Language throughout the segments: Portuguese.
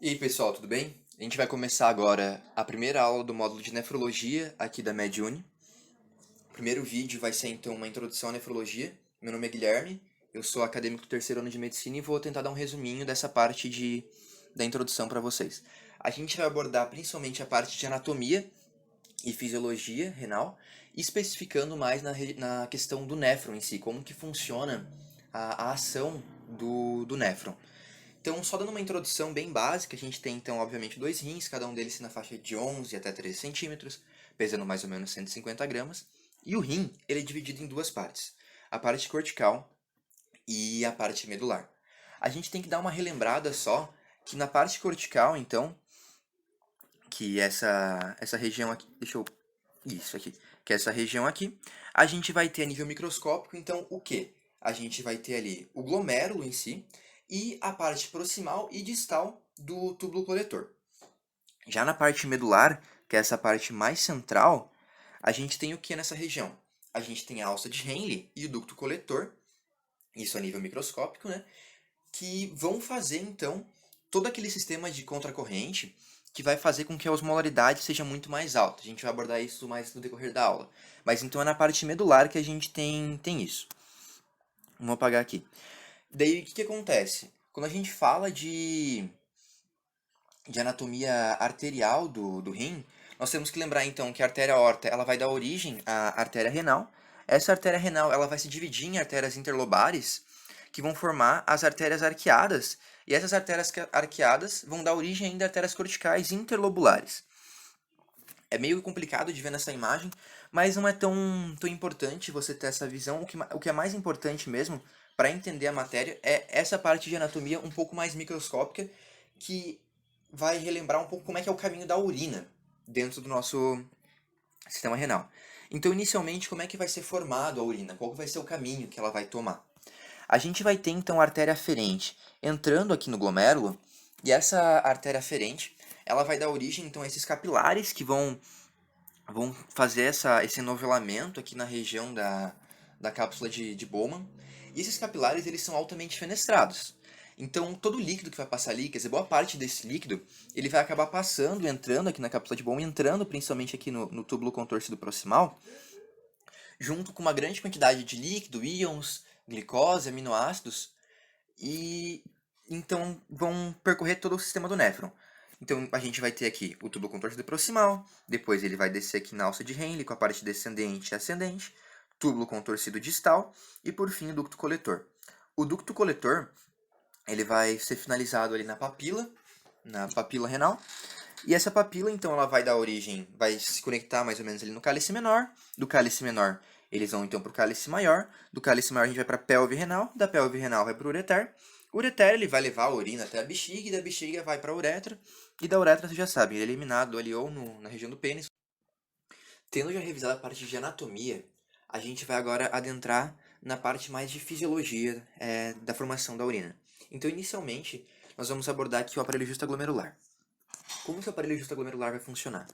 E aí, pessoal, tudo bem? A gente vai começar agora a primeira aula do módulo de nefrologia aqui da MedUni. O primeiro vídeo vai ser então uma introdução à nefrologia. Meu nome é Guilherme, eu sou acadêmico do terceiro ano de medicina e vou tentar dar um resuminho dessa parte da introdução para vocês. A gente vai abordar principalmente a parte de anatomia e fisiologia renal, especificando mais na questão do néfron em si, como que funciona a ação do néfron. Então, só dando uma introdução bem básica, a gente tem então, obviamente, dois rins, cada um deles na faixa de 11 até 13 centímetros, pesando mais ou menos 150 gramas. E o rim, ele é dividido em duas partes, a parte cortical e a parte medular. A gente tem que dar uma relembrada só, que na parte cortical, então, que essa região aqui, deixa eu, isso aqui, que essa região aqui, a gente vai ter a nível microscópico, então, o que? A gente vai ter ali o glomérulo em si, e a parte proximal e distal do túbulo coletor. Já na parte medular, que é essa parte mais central, a gente tem o que nessa região? A gente tem a alça de Henle e o ducto coletor, isso a nível microscópico, né? Que vão fazer então todo aquele sistema de contracorrente que vai fazer com que a osmolaridade seja muito mais alta. A gente vai abordar isso mais no decorrer da aula. Mas então é na parte medular que a gente tem isso. Vamos apagar aqui. Daí o que acontece? Quando a gente fala de anatomia arterial do rim, nós temos que lembrar então que a artéria aorta ela vai dar origem à artéria renal. Essa artéria renal ela vai se dividir em artérias interlobares, que vão formar as artérias arqueadas, e essas artérias arqueadas vão dar origem ainda a artérias corticais interlobulares. É meio complicado de ver nessa imagem, mas não é tão importante você ter essa visão. O que é mais importante mesmo para entender a matéria é essa parte de anatomia um pouco mais microscópica, que vai relembrar um pouco como é que é o caminho da urina dentro do nosso sistema renal. Então, inicialmente, como é que vai ser formado a urina? Qual vai ser o caminho que ela vai tomar? A gente vai ter, então, a artéria aferente entrando aqui no glomérulo, e essa artéria aferente, ela vai dar origem, então, a esses capilares que vão fazer esse enovelamento aqui na região da cápsula de Bowman. E esses capilares eles são altamente fenestrados. Então, todo o líquido que vai passar ali, quer dizer, boa parte desse líquido, ele vai acabar passando, entrando aqui na cápsula de Bowman, entrando principalmente aqui no túbulo contorcido proximal, junto com uma grande quantidade de líquido, íons, glicose, aminoácidos, e então vão percorrer todo o sistema do néfron. Então a gente vai ter aqui o tubo contorcido proximal, depois ele vai descer aqui na alça de Henle com a parte descendente e ascendente, túbulo contorcido distal e por fim o ducto coletor. O ducto coletor ele vai ser finalizado ali na papila renal, e essa papila então ela vai dar origem, vai se conectar mais ou menos ali no cálice menor, do cálice menor eles vão então para o cálice maior, do cálice maior a gente vai para a pelve renal, da pelve renal vai para o ureter. O ureter ele vai levar a urina até a bexiga, e da bexiga vai para a uretra, e da uretra você já sabe, ele é eliminado ali ou na região do pênis. Tendo já revisado a parte de anatomia, a gente vai agora adentrar na parte mais de fisiologia da formação da urina. Então, inicialmente, nós vamos abordar aqui o aparelho justaglomerular. Como que o aparelho justaglomerular vai funcionar?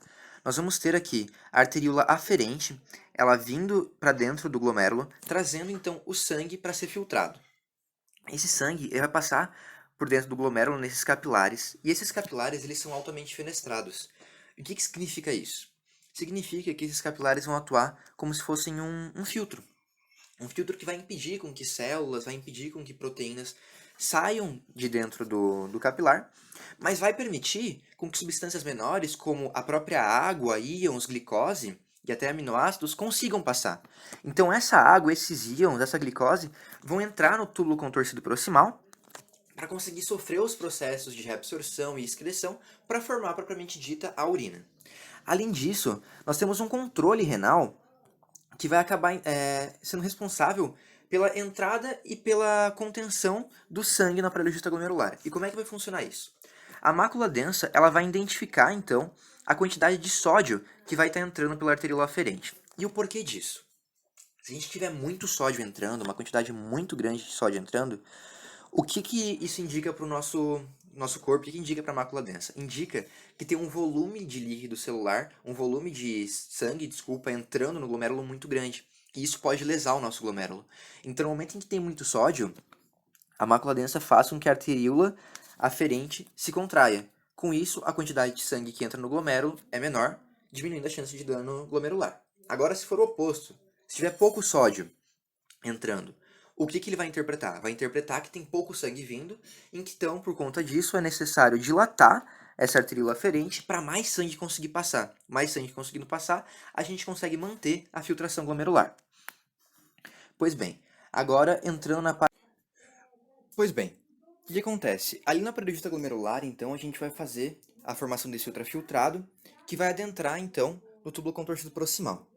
Nós vamos ter aqui a arteríola aferente, ela vindo para dentro do glomérulo, trazendo então o sangue para ser filtrado. Esse sangue ele vai passar por dentro do glomérulo nesses capilares, e esses capilares eles são altamente fenestrados. E o que significa isso? Significa que esses capilares vão atuar como se fossem um filtro. Um filtro que vai impedir com que células, vai impedir com que proteínas saiam de dentro do capilar, mas vai permitir com que substâncias menores, como a própria água, íons, glicose e até aminoácidos, consigam passar. Então essa água, esses íons, essa glicose, vão entrar no túbulo contorcido proximal para conseguir sofrer os processos de reabsorção e excreção para formar propriamente dita a urina. Além disso, nós temos um controle renal que vai acabar sendo responsável pela entrada e pela contenção do sangue no aparelho justaglomerular. E como é que vai funcionar isso? A mácula densa ela vai identificar, então, a quantidade de sódio que vai estar entrando pela arteríola aferente. E o porquê disso? Se a gente tiver muito sódio entrando, uma quantidade muito grande de sódio entrando, o que isso indica para o nosso corpo? O que indica para a mácula densa? Indica que tem um volume de líquido celular, um volume de sangue, desculpa, entrando no glomérulo muito grande. E isso pode lesar o nosso glomérulo. Então, no momento em que tem muito sódio, a mácula densa faz com que a arteríola aferente se contraia. Com isso, a quantidade de sangue que entra no glomérulo é menor, diminuindo a chance de dano glomerular. Agora, se for o oposto, se tiver pouco sódio entrando, o que ele vai interpretar? Vai interpretar que tem pouco sangue vindo, então, por conta disso, é necessário dilatar essa arteríola aferente para mais sangue conseguir passar. Mais sangue conseguindo passar, a gente consegue manter a filtração glomerular. Pois bem, agora entrando na parte... Pois bem, o que acontece? Ali na parede glomerular, então, a gente vai fazer a formação desse ultrafiltrado, que vai adentrar, então, no túbulo contorcido proximal.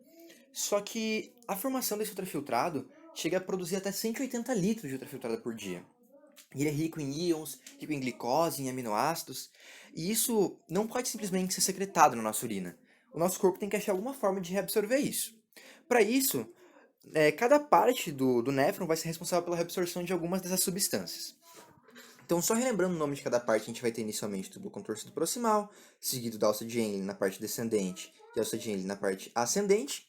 Só que a formação desse ultrafiltrado chega a produzir até 180 litros de ultrafiltrado por dia. Ele é rico em íons, rico em glicose, em aminoácidos, e isso não pode simplesmente ser secretado na nossa urina. O nosso corpo tem que achar alguma forma de reabsorver isso. Para isso, cada parte do néfron vai ser responsável pela reabsorção de algumas dessas substâncias. Então, só relembrando o nome de cada parte, a gente vai ter inicialmente o túbulo contorcido proximal, seguido da alça de Henle na parte descendente e a alça de Henle na parte ascendente,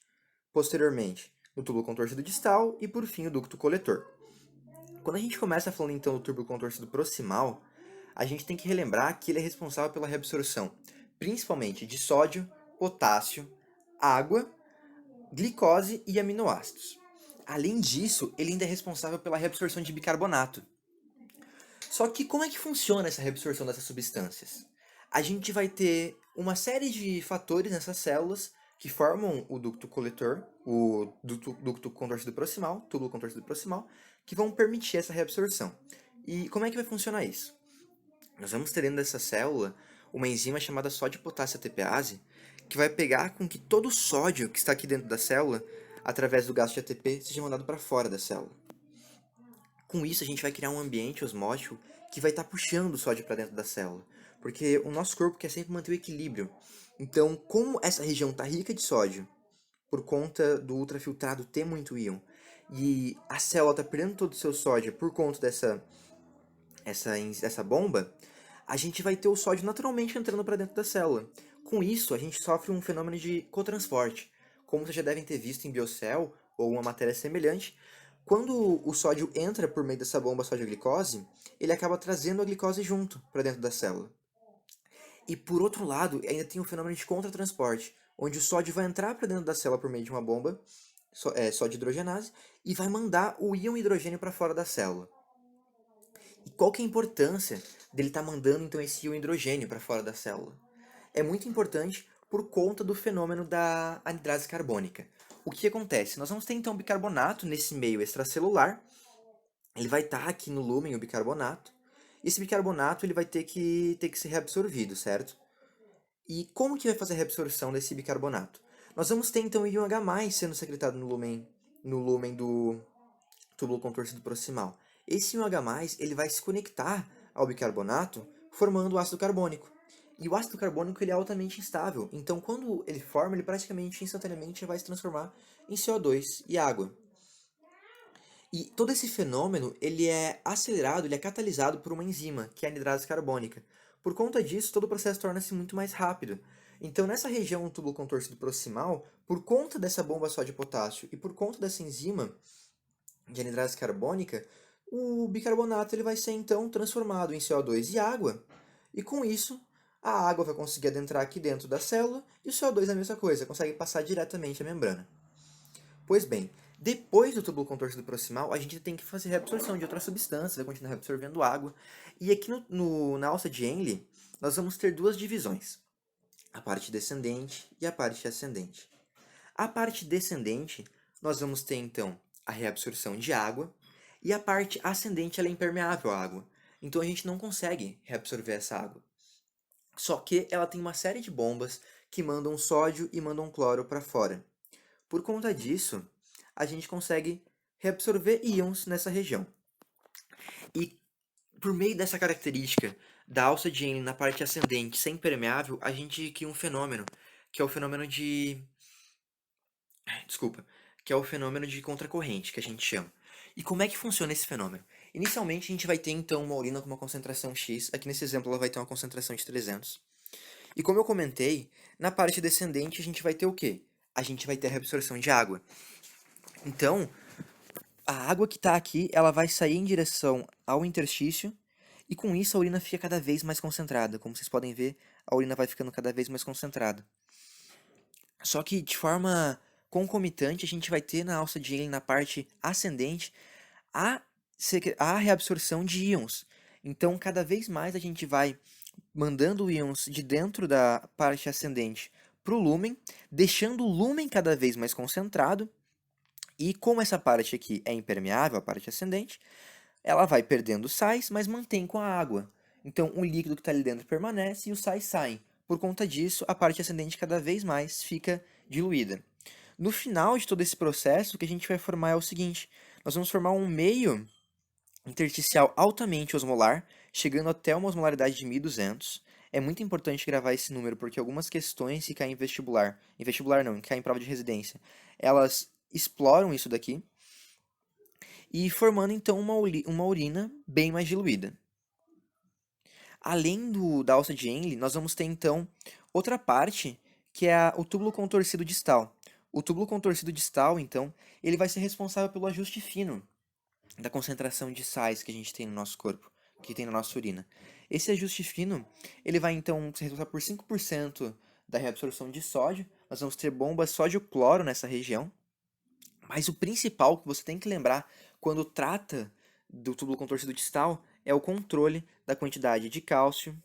posteriormente no túbulo contorcido distal e, por fim, o ducto coletor. Quando a gente começa falando, então, do túbulo contorcido proximal, a gente tem que relembrar que ele é responsável pela reabsorção, principalmente de sódio, potássio, água, glicose e aminoácidos. Além disso, ele ainda é responsável pela reabsorção de bicarbonato. Só que como é que funciona essa reabsorção dessas substâncias? A gente vai ter uma série de fatores nessas células que formam o ducto coletor, o ducto contorcido proximal, túbulo contorcido proximal, que vão permitir essa reabsorção. E como é que vai funcionar isso? Nós vamos ter dentro dessa célula uma enzima chamada sódio-potássio ATPase, que vai pegar com que todo o sódio que está aqui dentro da célula, através do gasto de ATP, seja mandado para fora da célula. Com isso, a gente vai criar um ambiente osmótico que vai estar puxando o sódio para dentro da célula, porque o nosso corpo quer sempre manter o equilíbrio. Então, como essa região está rica de sódio, por conta do ultrafiltrado ter muito íon, e a célula está perdendo todo o seu sódio por conta dessa bomba, a gente vai ter o sódio naturalmente entrando para dentro da célula. Com isso, a gente sofre um fenômeno de cotransporte. Como vocês já devem ter visto em Biocell ou uma matéria semelhante, quando o sódio entra por meio dessa bomba sódio-glicose, ele acaba trazendo a glicose junto para dentro da célula. E por outro lado, ainda tem o fenômeno de contratransporte, onde o sódio vai entrar para dentro da célula por meio de uma bomba, sódio hidrogenase, e vai mandar o íon hidrogênio para fora da célula. E qual que é a importância dele estar mandando então esse íon hidrogênio para fora da célula? É muito importante por conta do fenômeno da anidrase carbônica. O que acontece? Nós vamos ter então bicarbonato nesse meio extracelular. Ele vai estar aqui no lúmen, o bicarbonato. Esse bicarbonato ele vai ter que ser reabsorvido, certo? E como que vai fazer a reabsorção desse bicarbonato? Nós vamos ter então o íon H+, sendo secretado no lumen do túbulo contorcido proximal. Esse íon H+, ele vai se conectar ao bicarbonato, formando o ácido carbônico. E o ácido carbônico ele é altamente instável, então quando ele forma, ele praticamente instantaneamente vai se transformar em CO2 e água. E todo esse fenômeno, ele é acelerado, ele é catalisado por uma enzima, que é a anidrase carbônica. Por conta disso, todo o processo torna-se muito mais rápido. Então, nessa região do túbulo contorcido proximal, por conta dessa bomba sódio-potássio e por conta dessa enzima de anidrase carbônica, o bicarbonato ele vai ser então transformado em CO2 e água. E com isso, a água vai conseguir adentrar aqui dentro da célula e o CO2 é a mesma coisa, consegue passar diretamente a membrana. Pois bem, depois do túbulo contorcido proximal, a gente tem que fazer reabsorção de outras substâncias, vai continuar reabsorvendo água. E aqui na alça de Henle, nós vamos ter duas divisões, a parte descendente e a parte ascendente. A parte descendente, nós vamos ter então a reabsorção de água, e a parte ascendente ela é impermeável à água. Então a gente não consegue reabsorver essa água. Só que ela tem uma série de bombas que mandam sódio e mandam cloro para fora. Por conta disso, a gente consegue reabsorver íons nessa região. E por meio dessa característica da alça de Henle na parte ascendente ser impermeável, a gente cria um fenômeno, que é o fenômeno de... Desculpa, que é o fenômeno de contracorrente, que a gente chama. E como é que funciona esse fenômeno? Inicialmente, a gente vai ter, então, uma urina com uma concentração X. Aqui nesse exemplo, ela vai ter uma concentração de 300. E como eu comentei, na parte descendente, a gente vai ter o quê? A gente vai ter a reabsorção de água. Então, a água que está aqui, ela vai sair em direção ao interstício E com isso a urina fica cada vez mais concentrada. Como vocês podem ver, a urina vai ficando cada vez mais concentrada. Só que de forma concomitante, a gente vai ter na alça de Henle, na parte ascendente, a, a reabsorção de íons. Então, cada vez mais a gente vai mandando íons de dentro da parte ascendente para o lúmen, deixando o lúmen cada vez mais concentrado. E como essa parte aqui é impermeável, a parte ascendente, ela vai perdendo sais, mas mantém com a água. Então, o líquido que está ali dentro permanece e os sais saem. Por conta disso, a parte ascendente cada vez mais fica diluída. No final de todo esse processo, o que a gente vai formar é o seguinte: nós vamos formar um meio intersticial altamente osmolar, chegando até uma osmolaridade de 1200. É muito importante gravar esse número, porque algumas questões que caem em vestibular não, que caem em prova de residência, elas exploram isso daqui, e formando então uma urina bem mais diluída. Além da alça de Henle, nós vamos ter então outra parte, que é o túbulo contorcido distal. O túbulo contorcido distal, então, ele vai ser responsável pelo ajuste fino da concentração de sais que a gente tem no nosso corpo, que tem na nossa urina. Esse ajuste fino, ele vai então ser responsável por 5% da reabsorção de sódio. Nós vamos ter bombas sódio-cloro nessa região. Mas o principal que você tem que lembrar quando trata do túbulo contorcido distal é o controle da quantidade de cálcio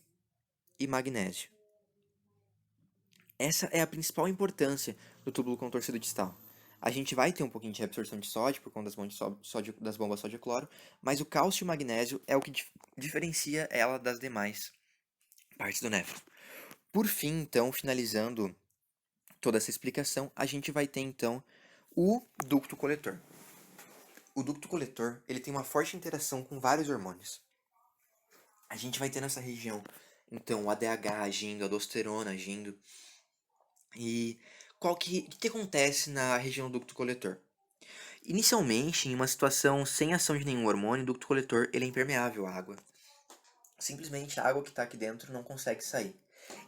e magnésio. Essa é a principal importância do túbulo contorcido distal. A gente vai ter um pouquinho de reabsorção de sódio por conta das bombas sódio-cloro, mas o cálcio e o magnésio é o que diferencia ela das demais partes do néfron. Por fim, então, finalizando toda essa explicação, a gente vai ter então o ducto coletor. O ducto coletor, ele tem uma forte interação com vários hormônios. A gente vai ter nessa região, então, o ADH agindo, a aldosterona agindo. E o que acontece na região do ducto coletor? Inicialmente, em uma situação sem ação de nenhum hormônio, o ducto coletor ele é impermeável à água. Simplesmente a água que está aqui dentro não consegue sair.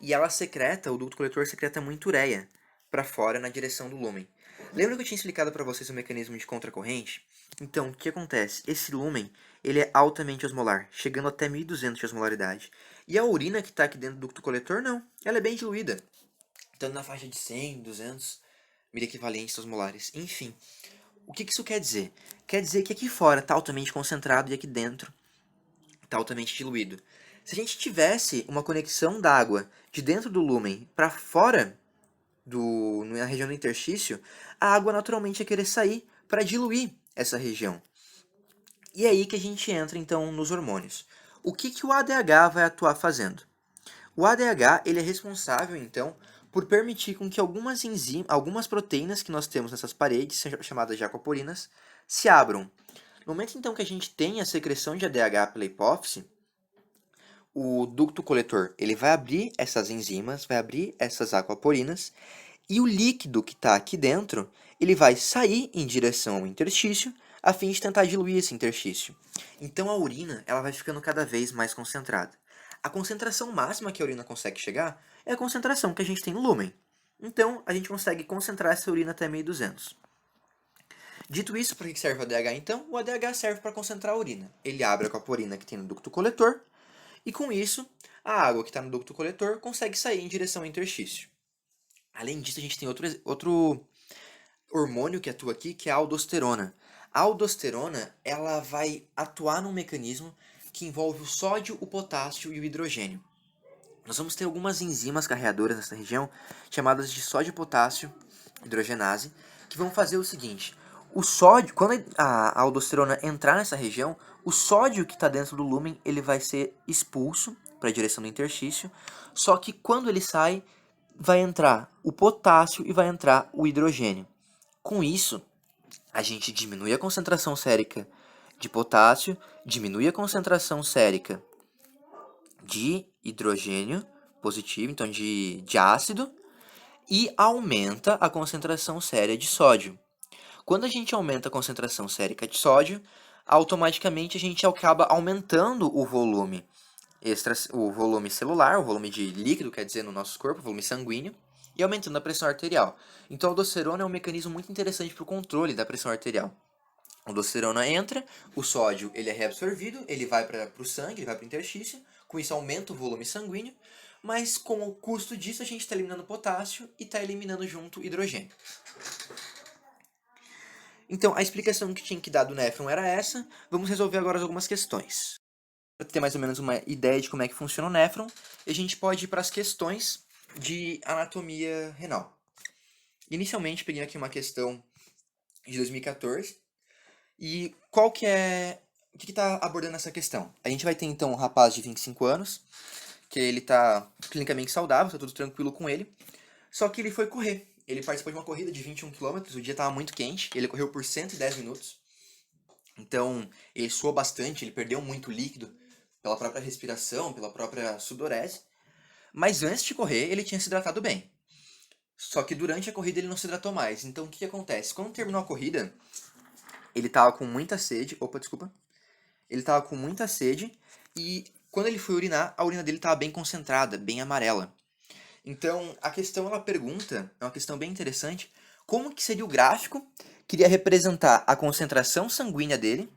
E o ducto coletor secreta muita ureia para fora na direção do lúmen. Lembra que eu tinha explicado para vocês o mecanismo de contracorrente? Então, o que acontece? Esse lúmen ele é altamente osmolar, chegando até 1200 de osmolaridade. E a urina que está aqui dentro do ducto coletor, não. Ela é bem diluída, estando na faixa de 100, 200 miliequivalentes osmolares. Enfim, o que isso quer dizer? Quer dizer que aqui fora está altamente concentrado e aqui dentro está altamente diluído. Se a gente tivesse uma conexão d'água de dentro do lúmen para fora, na região do interstício, a água naturalmente ia querer sair para diluir essa região. E é aí que a gente entra então nos hormônios. O que o ADH vai atuar fazendo? O ADH ele é responsável então por permitir com que algumas proteínas que nós temos nessas paredes, chamadas de aquaporinas, se abram. No momento então que a gente tem a secreção de ADH pela hipófise, o ducto coletor ele vai abrir essas enzimas, vai abrir essas aquaporinas, e o líquido que está aqui dentro ele vai sair em direção ao interstício a fim de tentar diluir esse interstício. Então a urina ela vai ficando cada vez mais concentrada. A concentração máxima que a urina consegue chegar é a concentração que a gente tem no lúmen. Então a gente consegue concentrar essa urina até 1200. Dito isso, para que serve o ADH então? O ADH serve para concentrar a urina. Ele abre a aquaporina que tem no ducto coletor e com isso a água que está no ducto coletor consegue sair em direção ao interstício. Além disso, a gente tem outro hormônio que atua aqui, que é a aldosterona. A aldosterona ela vai atuar num mecanismo que envolve o sódio, o potássio e o hidrogênio. Nós vamos ter algumas enzimas carreadoras nessa região, chamadas de sódio-potássio hidrogenase, que vão fazer o seguinte: o sódio, quando a aldosterona entrar nessa região, o sódio que está dentro do lúmen ele vai ser expulso para a direção do interstício, só que quando ele sai, vai entrar o potássio e vai entrar o hidrogênio. Com isso, a gente diminui a concentração sérica de potássio, diminui a concentração sérica de hidrogênio positivo, então de ácido, e aumenta a concentração séria de sódio. Quando a gente aumenta a concentração sérica de sódio, automaticamente a gente acaba aumentando o volume celular, o volume de líquido, quer dizer, no nosso corpo, o volume sanguíneo, e aumentando a pressão arterial. Então a aldosterona é um mecanismo muito interessante para o controle da pressão arterial. A aldosterona entra, o sódio ele é reabsorvido, ele vai para o sangue, ele vai para o interstício, com isso aumenta o volume sanguíneo, mas com o custo disso a gente está eliminando potássio e está eliminando junto hidrogênio. Então, a explicação que tinha que dar do néfron era essa. Vamos resolver agora algumas questões. Para ter mais ou menos uma ideia de como é que funciona o néfron, a gente pode ir para as questões de anatomia renal. Inicialmente, peguei aqui uma questão de 2014. E qual que é... O que está abordando essa questão? A gente vai ter, então, um rapaz de 25 anos, que ele está clinicamente saudável, está tudo tranquilo com ele, só que ele foi correr. Ele participou de uma corrida de 21 quilômetros, o dia estava muito quente, ele correu por 110 minutos. Então, ele suou bastante, ele perdeu muito líquido pela própria respiração, pela própria sudorese. Mas antes de correr, ele tinha se hidratado bem. Só que durante a corrida ele não se hidratou mais. Então, o que acontece? Quando terminou a corrida, ele tava com muita sede. Opa, desculpa. Ele tava com muita sede e quando ele foi urinar, a urina dele tava bem concentrada, bem amarela. Então, a questão ela pergunta, é uma questão bem interessante, como que seria o gráfico que iria representar a concentração sanguínea dele,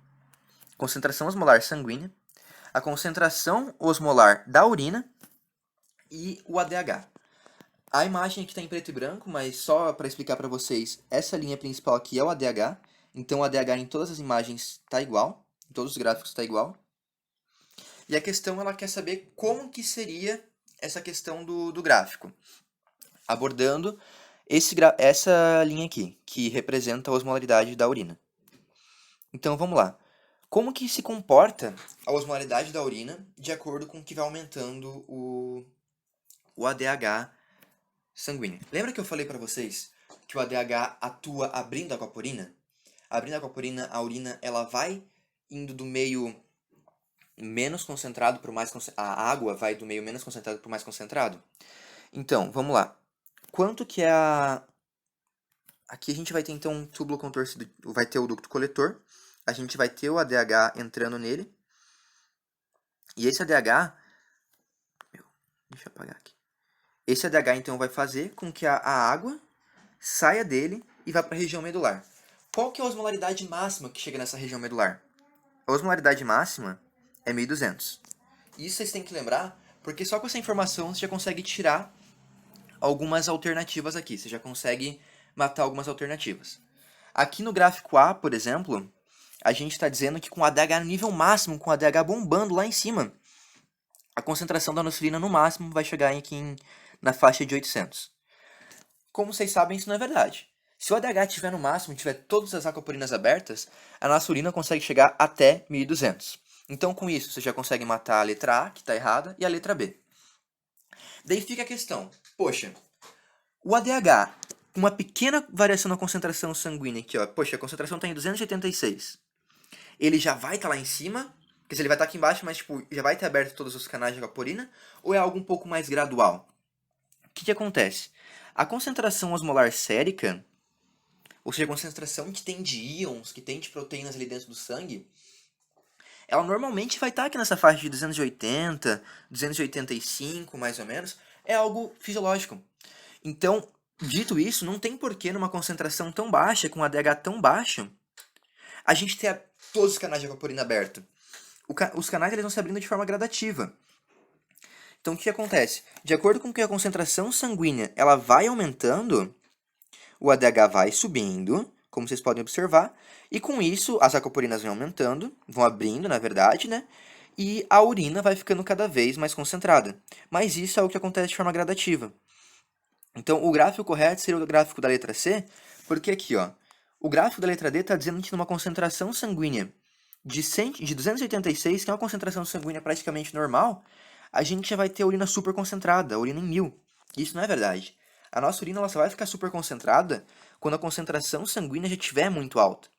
concentração osmolar sanguínea, a concentração osmolar da urina e o ADH. A imagem aqui está em preto e branco, mas só para explicar para vocês, essa linha principal aqui é o ADH, então o ADH em todas as imagens está igual, em todos os gráficos está igual. E a questão ela quer saber como que seria essa questão do gráfico, abordando essa linha aqui, que representa a osmolaridade da urina. Então vamos lá. Como que se comporta a osmolaridade da urina de acordo com que vai aumentando o ADH sanguíneo? Lembra que eu falei para vocês que o ADH atua abrindo a aquaporina? Abrindo a aquaporina, a urina ela vai indo do meio menos concentrado para o mais concentrado. A água vai do meio menos concentrado para o mais concentrado? Então, vamos lá. Quanto que é a... Aqui a gente vai ter então um túbulo contorcido, vai ter o ducto coletor, a gente vai ter o ADH entrando nele, e esse ADH... Deixa eu apagar aqui. Esse ADH então vai fazer com que a água saia dele e vá para a região medular. Qual que é a osmolaridade máxima que chega nessa região medular? A osmolaridade máxima é 1200. Isso vocês têm que lembrar, porque só com essa informação você já consegue tirar algumas alternativas aqui. Você já consegue matar algumas alternativas. Aqui no gráfico A, por exemplo, a gente está dizendo que com o ADH no nível máximo, com o ADH bombando lá em cima, a concentração da nosulina no máximo vai chegar aqui na faixa de 800. Como vocês sabem, isso não é verdade. Se o ADH estiver no máximo e tiver todas as aquaporinas abertas, a nossa urina consegue chegar até 1200. Então, com isso, você já consegue matar a letra A, que está errada, e a letra B. Daí fica a questão, poxa, o ADH, com uma pequena variação na concentração sanguínea aqui, ó, poxa, a concentração está em 286. Ele já vai estar lá em cima, quer dizer, ele vai estar aqui embaixo, mas tipo, já vai ter aberto todos os canais de aquaporina, ou é algo um pouco mais gradual? O que acontece? A concentração osmolar sérica, ou seja, a concentração que tem de íons, que tem de proteínas ali dentro do sangue, ela normalmente vai estar aqui nessa faixa de 280, 285, mais ou menos. É algo fisiológico. Então, dito isso, não tem porquê numa concentração tão baixa, com ADH tão baixo, a gente ter todos os canais de aquaporina abertos. Os canais eles vão se abrindo de forma gradativa. Então, o que acontece? De acordo com que a concentração sanguínea ela vai aumentando, o ADH vai subindo, como vocês podem observar, e com isso as aquaporinas vão aumentando, vão abrindo, na verdade, né? E a urina vai ficando cada vez mais concentrada. Mas isso é o que acontece de forma gradativa. Então, o gráfico correto seria o gráfico da letra C, porque aqui, ó, o gráfico da letra D está dizendo que numa concentração sanguínea de 286, que é uma concentração sanguínea praticamente normal, a gente já vai ter a urina super concentrada, a urina em 1000. Isso não é verdade. A nossa urina ela só vai ficar super concentrada quando a concentração sanguínea já estiver muito alta.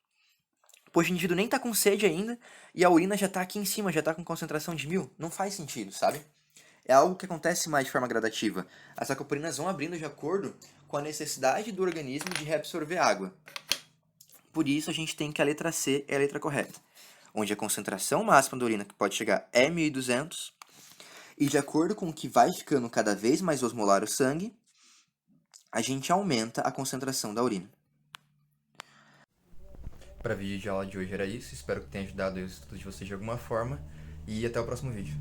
Pois o indivíduo nem está com sede ainda e a urina já está aqui em cima, já está com concentração de 1000. Não faz sentido, sabe? É algo que acontece mais de forma gradativa. As aquaporinas vão abrindo de acordo com a necessidade do organismo de reabsorver água. Por isso a gente tem que a letra C é a letra correta, onde a concentração máxima da urina que pode chegar é 1200, e de acordo com o que vai ficando cada vez mais osmolar o sangue, a gente aumenta a concentração da urina. para vídeo de aula de hoje era isso. Espero que tenha ajudado os estudos de vocês de alguma forma. E até o próximo vídeo.